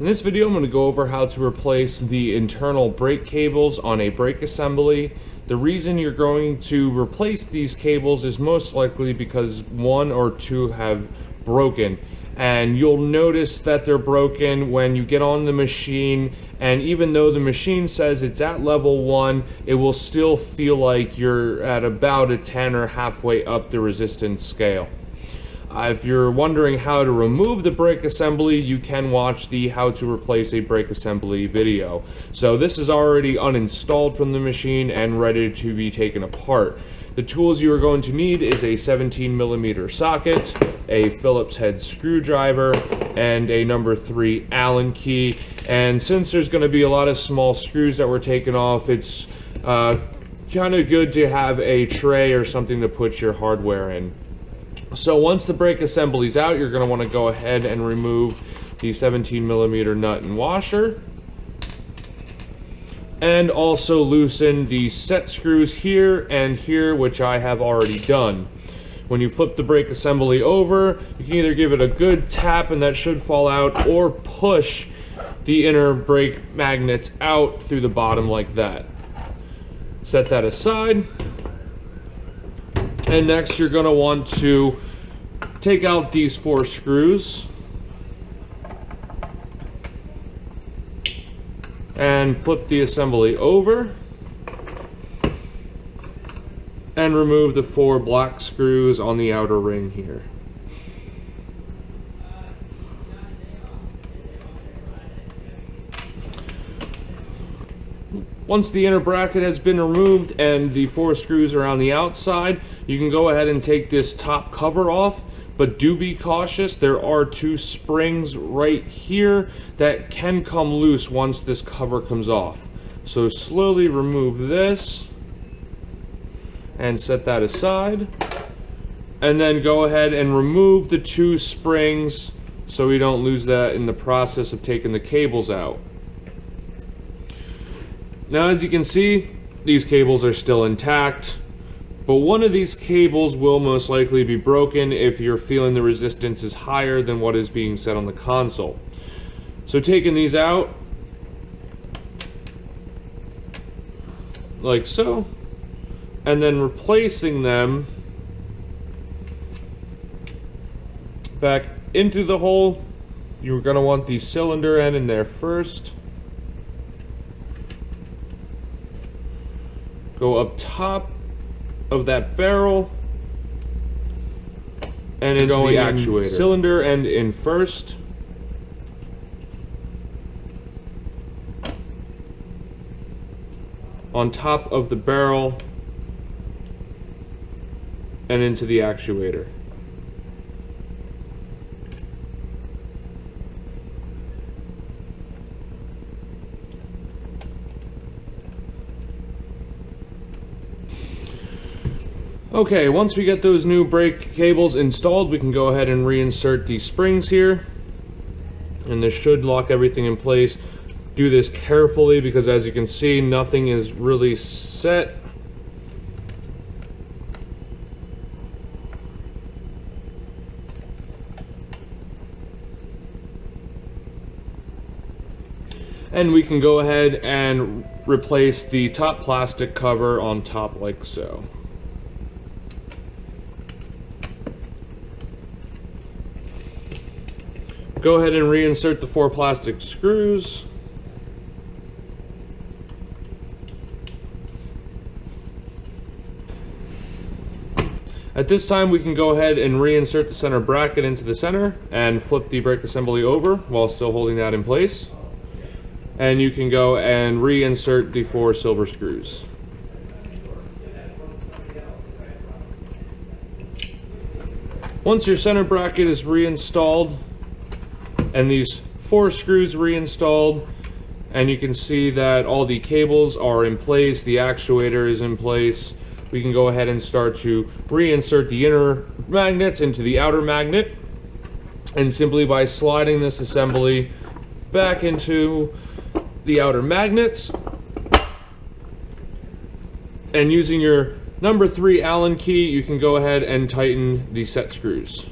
In this video, I'm going to go over how to replace the internal brake cables on a brake assembly. The reason you're going to replace these cables is most likely because one or two have broken. And you'll notice that they're broken when you get on the machine, and even though the machine says it's at level 1, it will still feel like you're at about a 10 or halfway up the resistance scale. If you're wondering how to remove the brake assembly, you can watch the how to replace a brake assembly video. So this is already uninstalled from the machine and ready to be taken apart. The tools you are going to need is a 17mm socket, a Phillips head screwdriver, and a number 3 Allen key. And since there's going to be a lot of small screws that were taken off, it's kind of good to have a tray or something to put your hardware in. So once the brake assembly is out, you're going to want to go ahead and remove the 17mm nut and washer. And also loosen the set screws here and here, which I have already done. When you flip the brake assembly over, you can either give it a good tap and that should fall out, or push the inner brake magnets out through the bottom like that. Set that aside. And next you're going to want to take out these 4 screws and flip the assembly over and remove the 4 black screws on the outer ring here. Once the inner bracket has been removed and the 4 screws are on the outside, you can go ahead and take this top cover off, but do be cautious. There are 2 springs right here that can come loose once this cover comes off. So slowly remove this and set that aside, and then go ahead and remove the 2 springs so we don't lose that in the process of taking the cables out. Now, as you can see, these cables are still intact, but one of these cables will most likely be broken if you're feeling the resistance is higher than what is being set on the console. So taking these out, like so, and then replacing them back into the hole, you're going to want the cylinder end in there first. Go up top of that barrel and into the actuator. Cylinder end in first. On top of the barrel and into the actuator. Okay, once we get those new brake cables installed, we can go ahead and reinsert these springs here, and this should lock everything in place. Do this carefully because, as you can see, nothing is really set. And we can go ahead and replace the top plastic cover on top like so. Go ahead and reinsert the 4 plastic screws. At this time, we can go ahead and reinsert the center bracket into the center and flip the brake assembly over while still holding that in place. And you can go and reinsert the 4 silver screws. Once your center bracket is reinstalled and these 4 screws reinstalled, and you can see that all the cables are in place, the actuator is in place, we can go ahead and start to reinsert the inner magnets into the outer magnet. And simply by sliding this assembly back into the outer magnets and using your number 3 Allen key, you can go ahead and tighten the set screws.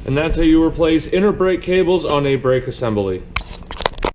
And that's how you replace inner brake cables on a brake assembly.